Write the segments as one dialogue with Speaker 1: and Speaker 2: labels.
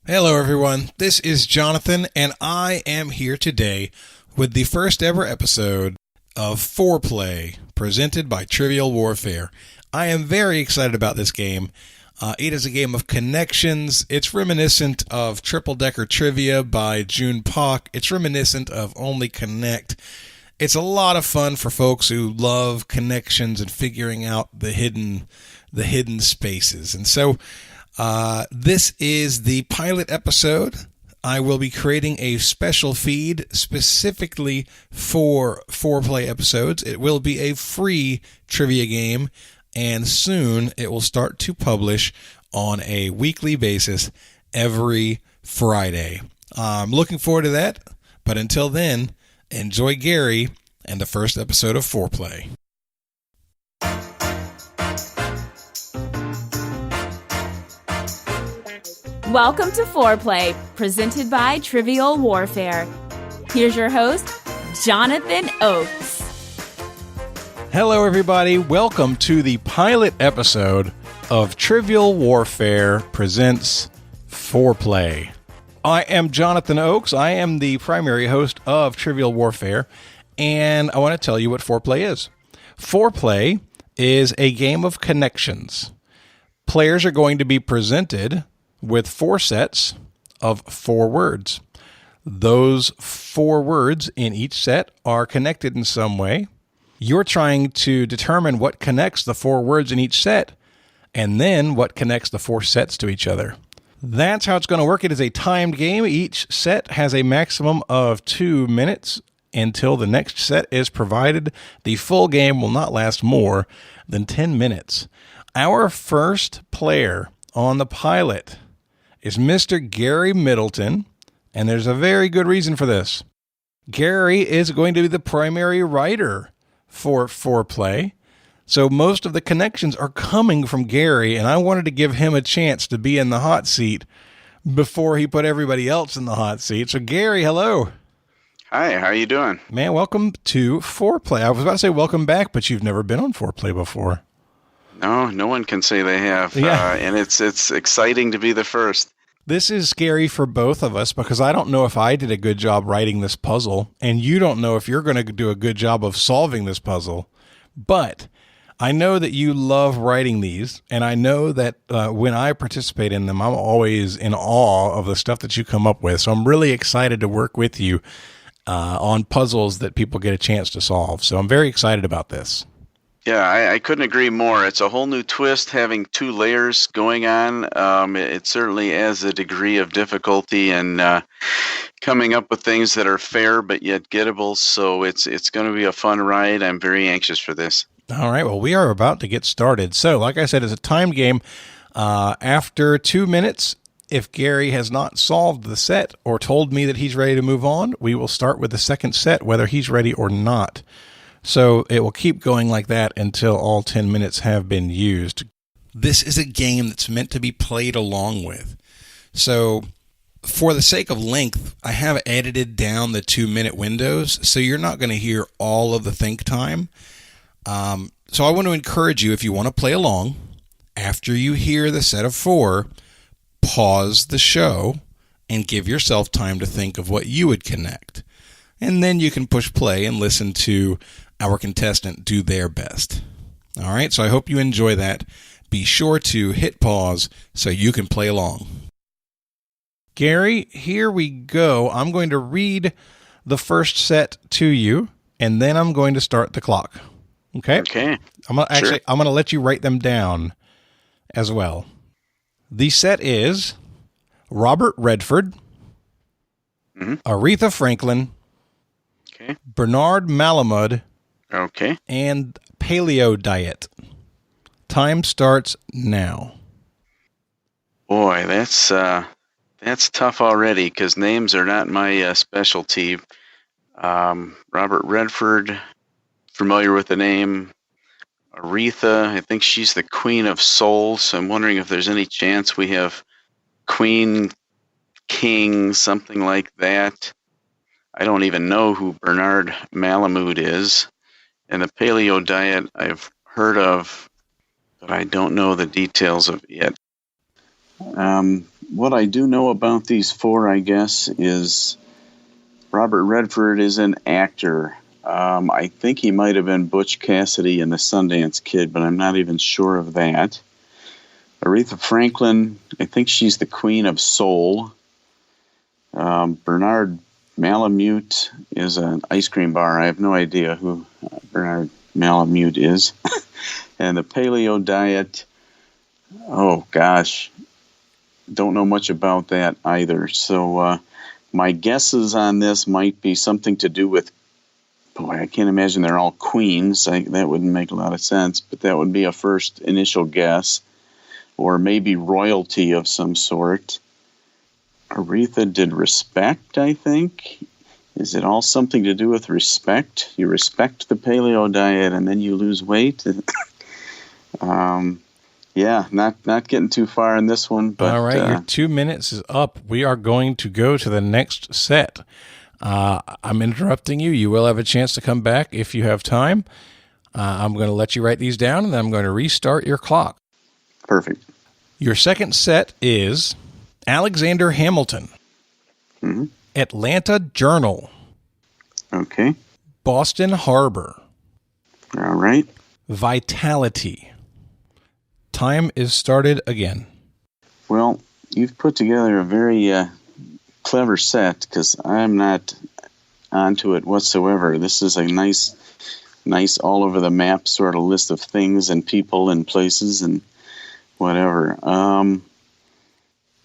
Speaker 1: Hello, everyone. This is Jonathan, and I am here today with the first ever episode of FourPlay, presented by Trivial Warfare. I am very excited about this game. It is a game of connections. It's reminiscent of Triple Decker Trivia by June Pak. It's reminiscent of Only Connect. It's a lot of fun for folks who love connections and figuring out the hidden spaces. And so this is the pilot episode. I will be creating a special feed specifically for FourPlay episodes. It will be a free trivia game, and soon it will start to publish on a weekly basis every Friday. I'm looking forward to that, but until then, enjoy Gary and the first episode of FourPlay.
Speaker 2: Welcome to FourPlay, presented by Trivial Warfare. Here's your host, Jonathan Oakes.
Speaker 1: Hello, everybody. Welcome to the pilot episode of Trivial Warfare presents FourPlay. I am Jonathan Oakes. I am the primary host of Trivial Warfare, and I want to tell you what FourPlay is. FourPlay is a game of connections. Players are going to be presented with 4 sets of 4 words. Those 4 words in each set are connected in some way. You're trying to determine what connects the 4 words in each set, and then what connects the 4 sets to each other. That's how it's going to work. It is a timed game. Each set has a maximum of 2 minutes until the next set is provided. The full game will not last more than 10 minutes. Our first player on the pilot is Mr. Gary Middleton, and there's a very good reason for this. Gary is going to be the primary writer for FourPlay, so most of the connections are coming from Gary, and I wanted to give him a chance to be in the hot seat before he put everybody else in the hot seat. So Gary, hello.
Speaker 3: Hi, how are you doing?
Speaker 1: Man, welcome to FourPlay. I was about to say welcome back, but you've never been on FourPlay before.
Speaker 3: No one can say they have,
Speaker 1: Yeah.
Speaker 3: And it's exciting to be the first.
Speaker 1: This is scary for both of us because I don't know if I did a good job writing this puzzle, and you don't know if you're going to do a good job of solving this puzzle. But I know that you love writing these, and I know that when I participate in them, I'm always in awe of the stuff that you come up with. So I'm really excited to work with you on puzzles that people get a chance to solve. So I'm very excited about this.
Speaker 3: Yeah, I couldn't agree more. It's a whole new twist having 2 layers going on. It certainly adds a degree of difficulty and coming up with things that are fair but yet gettable. So it's going to be a fun ride. I'm very anxious for this.
Speaker 1: All right, well, we are about to get started. So, like I said, it's a timed game. After 2 minutes, if Gary has not solved the set or told me that he's ready to move on, we will start with the second set, whether he's ready or not. So it will keep going like that until all 10 minutes have been used. This is a game that's meant to be played along with. So for the sake of length, I have edited down the 2-minute windows, so you're not going to hear all of the think time. So I want to encourage you, if you want to play along, after you hear the set of 4, pause the show and give yourself time to think of what you would connect. And then you can push play and listen to our contestant do their best. All right, so I hope you enjoy that. Be sure to hit pause so you can play along. Gary, here we go. I'm going to read the first set to you, and then I'm going to start the clock. Okay?
Speaker 3: Okay.
Speaker 1: I'm going to let you write them down as well. The set is Robert Redford, Aretha Franklin,
Speaker 3: Okay.
Speaker 1: Bernard Malamud,
Speaker 3: Okay.
Speaker 1: and Paleo Diet. Time starts now.
Speaker 3: Boy, that's tough already because names are not my specialty. Robert Redford, familiar with the name. Aretha, I think she's the Queen of Soul, so I'm wondering if there's any chance we have Queen, King, something like that. I don't even know who Bernard Malamud is. And the paleo diet I've heard of, but I don't know the details of yet. what I do know about these four, I guess, is Robert Redford is an actor. I think he might have been Butch Cassidy in The Sundance Kid, but I'm not even sure of that. Aretha Franklin, I think she's the queen of soul. Bernard Malamute is an ice cream bar. I have no idea who Bernard Malamute is. And the paleo diet, oh gosh, don't know much about that either. So my guesses on this might be something to do with, boy, I can't imagine they're all queens. That wouldn't make a lot of sense, but that would be a first initial guess. Or maybe royalty of some sort. Aretha did respect, I think. Is it all something to do with respect? You respect the paleo diet and then you lose weight? Yeah, not getting too far in this one. But,
Speaker 1: all right, your 2 minutes is up. We are going to go to the next set. I'm interrupting you. You will have a chance to come back if you have time. I'm going to let you write these down, and then I'm going to restart your clock.
Speaker 3: Perfect.
Speaker 1: Your second set is Alexander Hamilton, Atlanta Journal,
Speaker 3: okay,
Speaker 1: Boston Harbor,
Speaker 3: all right,
Speaker 1: Vitality. Time is started again.
Speaker 3: Well, you've put together a very clever set because I'm not onto it whatsoever. This is a nice all over the map sort of list of things and people and places and whatever.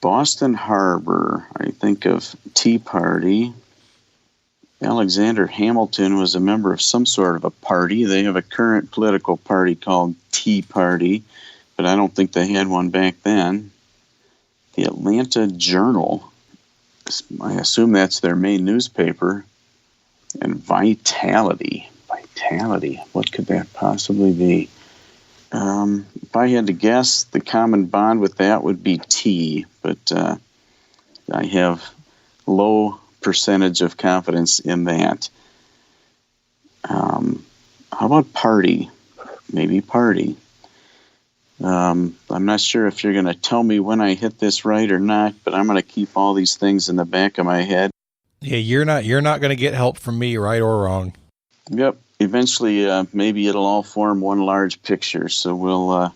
Speaker 3: Boston Harbor, I think of Tea Party. Alexander Hamilton was a member of some sort of a party. They have a current political party called Tea Party, but I don't think they had one back then. The Atlanta Journal, I assume that's their main newspaper. And Vitality, what could that possibly be? If I had to guess, the common bond with that would be tea, but I have low percentage of confidence in that. How about party? Maybe party. I'm not sure if you're going to tell me when I hit this right or not, but I'm going to keep all these things in the back of my head.
Speaker 1: Yeah, you're not going to get help from me, right or wrong.
Speaker 3: Yep. Eventually, maybe it'll all form one large picture, so we'll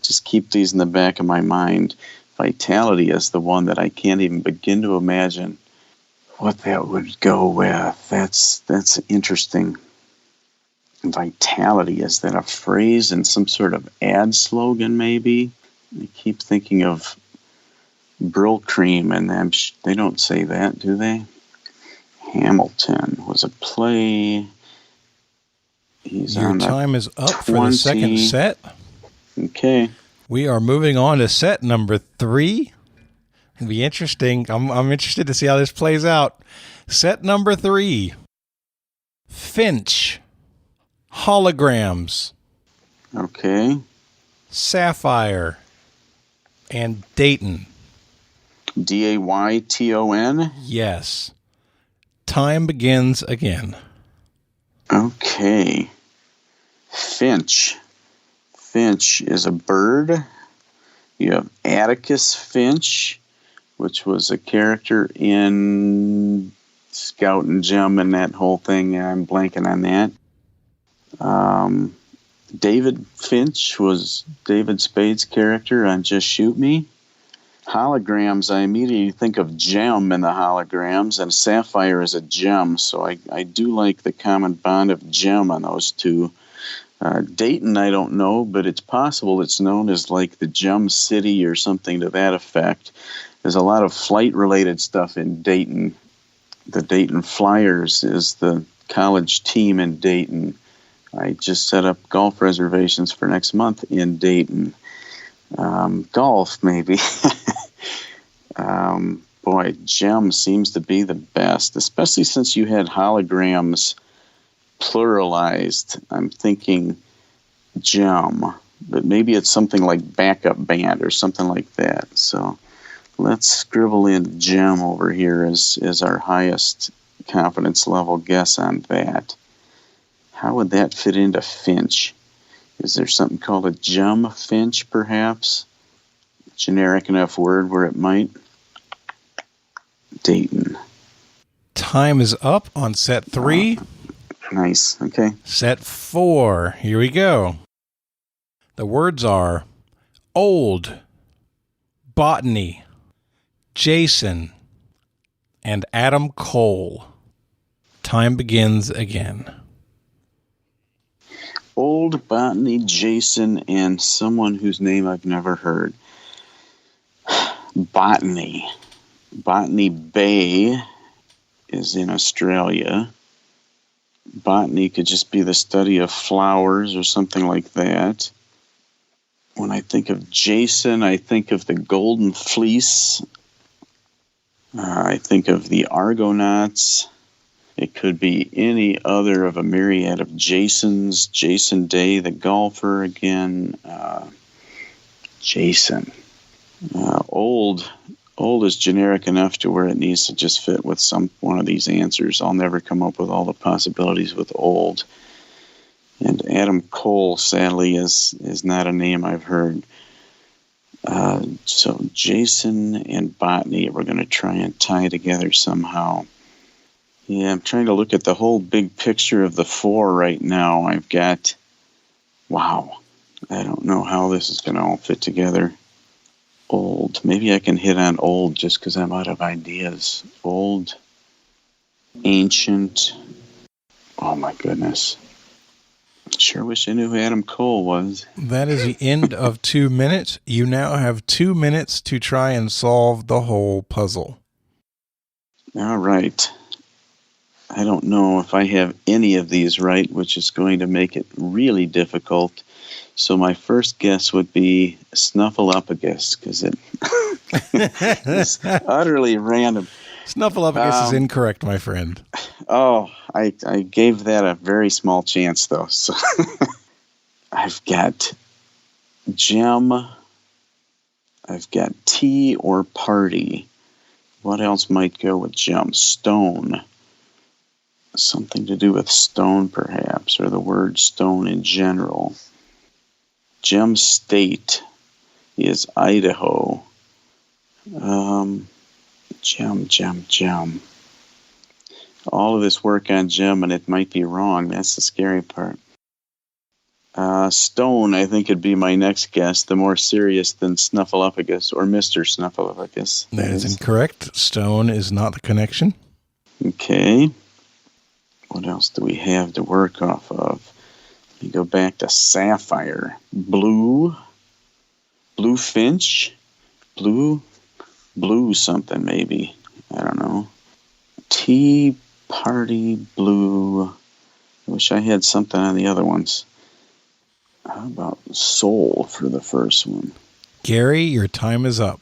Speaker 3: just keep these in the back of my mind. Vitality is the one that I can't even begin to imagine what that would go with. That's interesting. Vitality, is that a phrase in some sort of ad slogan, maybe? I keep thinking of Brill Cream, and they don't say that, do they? Hamilton was a play.
Speaker 1: Your time is up 20. For the second set.
Speaker 3: Okay.
Speaker 1: We are moving on to set number 3. It'll be interesting. I'm interested to see how this plays out. Set number 3. Finch. Holograms.
Speaker 3: Okay.
Speaker 1: Sapphire. And Dayton.
Speaker 3: Dayton?
Speaker 1: Yes. Time begins again.
Speaker 3: Okay. Finch. Finch is a bird. You have Atticus Finch, which was a character in Scout and Gem and that whole thing. I'm blanking on that. David Finch was David Spade's character on Just Shoot Me. Holograms, I immediately think of gem in the holograms, and sapphire is a gem, so I do like the common bond of gem on those two. Dayton, I don't know, but it's possible it's known as like the Gem City or something to that effect. There's a lot of flight-related stuff in Dayton. The Dayton Flyers is the college team in Dayton. I just set up golf reservations for next month in Dayton. Golf, maybe. Boy, gem seems to be the best, especially since you had holograms pluralized. I'm thinking gem, but maybe it's something like backup band or something like that. So let's scribble in gem over here as our highest confidence level guess on that. How would that fit into Finch? Is there something called a gem finch, perhaps? Generic enough word where it might? Dayton.
Speaker 1: Time is up on set 3.
Speaker 3: Nice. Okay.
Speaker 1: Set 4. Here we go. The words are old, botany, Jason, and Adam Cole. Time begins again.
Speaker 3: Old, botany, Jason, and someone whose name I've never heard. Botany. Botany Bay is in Australia. Botany could just be the study of flowers or something like that. When I think of Jason, I think of the Golden Fleece. I think of the Argonauts. It could be any other of a myriad of Jasons. Jason Day, the golfer again. Jason. Old is generic enough to where it needs to just fit with one of these answers. I'll never come up with all the possibilities with old. And Adam Cole, sadly, is not a name I've heard. So Jason and botany, we're going to try and tie together somehow. Yeah, I'm trying to look at the whole big picture of the 4 right now. I've got, wow, I don't know how this is going to all fit together. Old. Maybe I can hit on old just because I'm out of ideas. Old, ancient. Oh, my goodness. Sure wish I knew who Adam Cole was.
Speaker 1: That is the end of 2 minutes. You now have 2 minutes to try and solve the whole puzzle.
Speaker 3: All right. I don't know if I have any of these right, which is going to make it really difficult. So my first guess would be Snuffleupagus, because it is utterly random.
Speaker 1: Snuffleupagus is incorrect, my friend.
Speaker 3: Oh, I gave that a very small chance, though. So I've got gem. I've got tea or party. What else might go with gem? Stone. Something to do with stone, perhaps, or the word stone in general. Gem State is Idaho. Gem. All of this work on gem, and it might be wrong. That's the scary part. Stone, I think, would be my next guess, the more serious than Snuffleupagus or Mr. Snuffleupagus.
Speaker 1: That is incorrect. Stone is not the connection.
Speaker 3: Okay. What else do we have to work off of? Let me go back to sapphire. Blue finch? Blue something, maybe. I don't know. Tea, party, blue. I wish I had something on the other ones. How about soul for the first one?
Speaker 1: Gary, your time is up.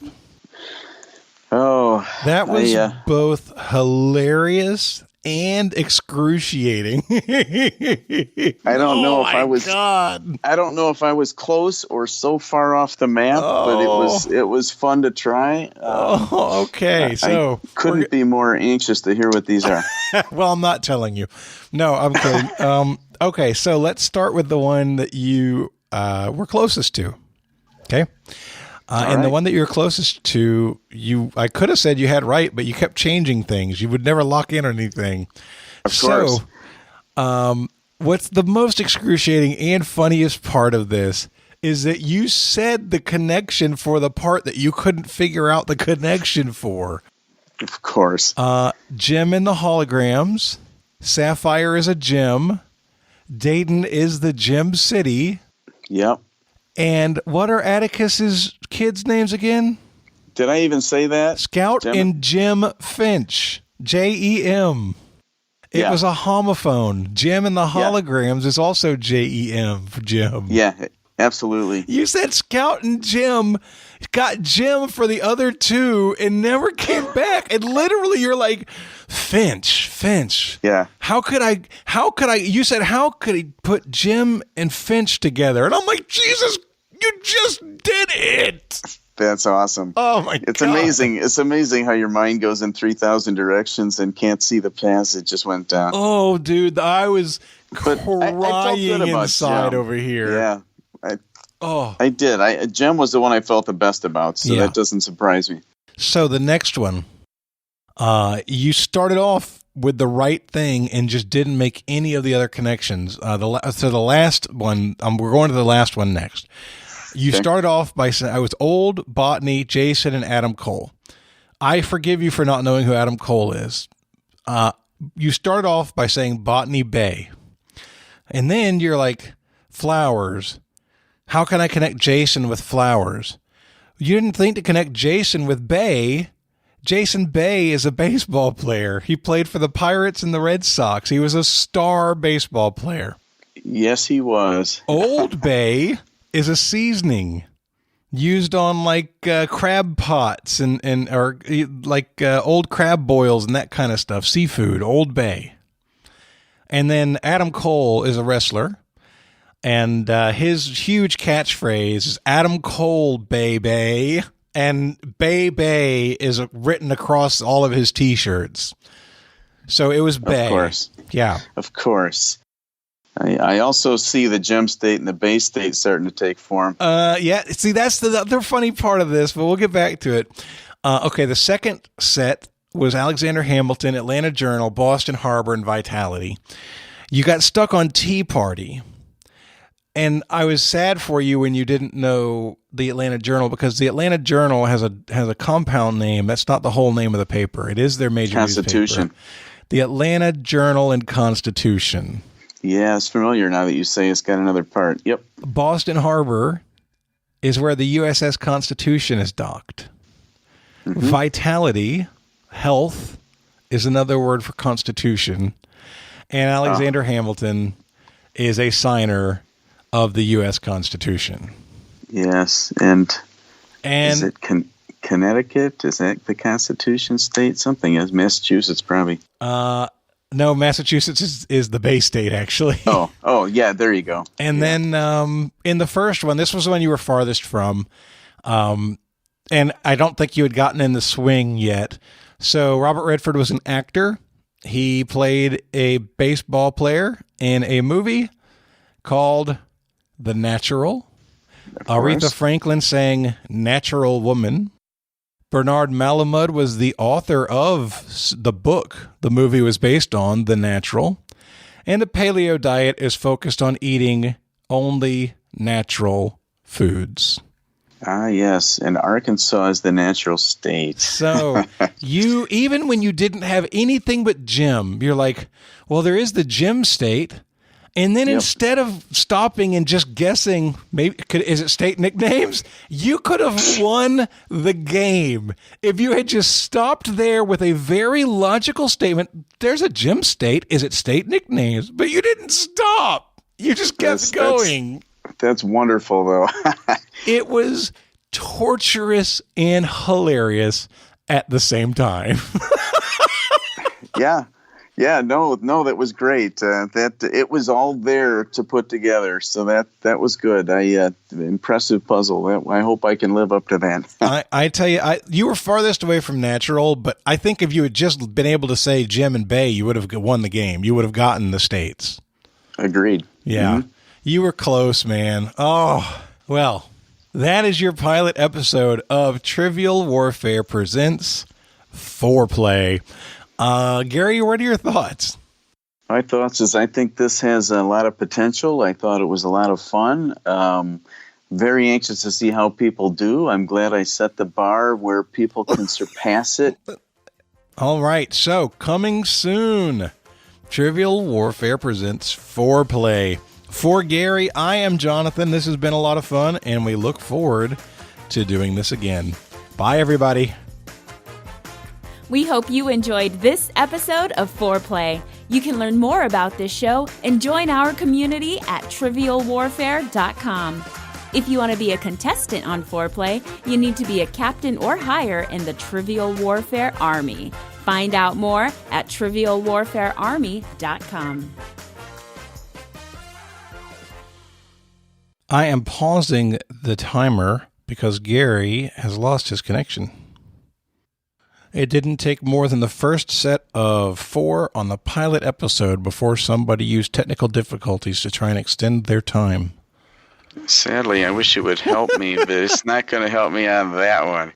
Speaker 3: Oh.
Speaker 1: That was both hilarious and excruciating.
Speaker 3: I don't know if I was close or so far off the map, but it was fun to try.
Speaker 1: Okay. So
Speaker 3: I couldn't be more anxious to hear what these are.
Speaker 1: Well, I'm not telling you. No, I'm kidding. Okay, so let's start with the one that you were closest to. Okay. And the one that you're closest to, I could have said you had right, but you kept changing things. You would never lock in on anything.
Speaker 3: Of course.
Speaker 1: So, what's the most excruciating and funniest part of this is that you said the connection for the part that you couldn't figure out the connection for.
Speaker 3: Of course.
Speaker 1: Gem in the holograms. Sapphire is a gem. Dayton is the gem city.
Speaker 3: Yep.
Speaker 1: And what are Atticus's kids' names again?
Speaker 3: Did I even say that?
Speaker 1: Scout and Jim Finch. Jem. It was a homophone. Jim and the holograms is also Jem for Jim.
Speaker 3: Yeah, absolutely.
Speaker 1: You said Scout and Jim got Jim for the other two and never came back. And literally you're like, Finch.
Speaker 3: Yeah.
Speaker 1: How could I, you said, how could he put Jim and Finch together? And I'm like, Jesus, you just did it.
Speaker 3: That's awesome.
Speaker 1: Oh my God.
Speaker 3: It's amazing. It's amazing how your mind goes in 3,000 directions and can't see the path. It just went down.
Speaker 1: Oh, dude, I was crying
Speaker 3: I
Speaker 1: inside
Speaker 3: Gem.
Speaker 1: over here.
Speaker 3: Yeah. I did. Gem was the one I felt the best about, so that doesn't surprise me.
Speaker 1: So the next one, You started off with the right thing and just didn't make any of the other connections. So the last one, we're going to the last one next. You started off by saying, I was old, Botany, Jason, and Adam Cole. I forgive you for not knowing who Adam Cole is. You started off by saying Botany Bay. And then you're like, flowers. How can I connect Jason with flowers? You didn't think to connect Jason with Bay. Jason Bay is a baseball player. He played for the Pirates and the Red Sox. He was a star baseball player.
Speaker 3: Yes, he was.
Speaker 1: Old Bay is a seasoning used on like crab pots and old crab boils and that kind of stuff. Seafood, Old Bay. And then Adam Cole is a wrestler. And his huge catchphrase is Adam Cole, baby. And Bay Bay is written across all of his T-shirts. So it was Bay.
Speaker 3: Of course.
Speaker 1: Yeah.
Speaker 3: Of course. I also see the Gem State and the Bay State starting to take form.
Speaker 1: Yeah. See, that's the other funny part of this, but we'll get back to it. Okay, the second set was Alexander Hamilton, Atlanta Journal, Boston Harbor, and Vitality. You got stuck on Tea Party. And I was sad for you when you didn't know the Atlanta Journal, because the Atlanta Journal has a compound name. That's not the whole name of the paper. It is their major
Speaker 3: Constitution.
Speaker 1: newspaper. The Atlanta Journal and Constitution.
Speaker 3: Yeah, it's familiar now that you say it's got another part. Yep.
Speaker 1: Boston Harbor is where the USS Constitution is docked. Mm-hmm. Vitality, health, is another word for Constitution. And Alexander Hamilton is a signer of the U.S. Constitution. Yes, and is it Connecticut? Is that the Constitution state? Something is Massachusetts, probably. No, Massachusetts is the Bay State, actually. Oh, yeah, there you go. And then in the first one, this was the one you were farthest from, and I don't think you had gotten in the swing yet. So Robert Redford was an actor. He played a baseball player in a movie called The Natural. Aretha Franklin sang Natural Woman. Bernard Malamud was the author of the book the movie was based on, The Natural. And the paleo diet is focused on eating only natural foods. Ah, yes. And Arkansas is the natural state. So you, even when you didn't have anything but Jim, you're like, well, there is the Jim state. And then instead of stopping and just guessing, maybe is it state nicknames? You could have won the game if you had just stopped there with a very logical statement. There's a Jim state. Is it state nicknames? But you didn't stop. You just kept going. That's wonderful, though. It was torturous and hilarious at the same time. Yeah, no, that was great. That it was all there to put together, so that was good. Impressive puzzle. I hope I can live up to that. I tell you, you were farthest away from natural, but I think if you had just been able to say Jim and Bay, you would have won the game. You would have gotten the states. Agreed. Yeah, You were close, man. Oh, well, that is your pilot episode of Trivial Warfare Presents FourPlay. Gary, what are your thoughts? My thoughts is I think this has a lot of potential. I thought it was a lot of fun. Very anxious to see how people do. I'm glad I set the bar where people can surpass it. All right. So coming soon, Trivial Warfare Presents FourPlay. For Gary, I am Jonathan. This has been a lot of fun, and we look forward to doing this again. Bye, everybody.
Speaker 2: We hope you enjoyed this episode of FourPlay. You can learn more about this show and join our community at trivialwarfare.com. If you want to be a contestant on FourPlay, you need to be a captain or higher in the Trivial Warfare Army. Find out more at trivialwarfarearmy.com.
Speaker 1: I am pausing the timer because Gary has lost his connection. It didn't take more than the first set of 4 on the pilot episode before somebody used technical difficulties to try and extend their time. Sadly, I wish it would help me, but it's not going to help me on that one.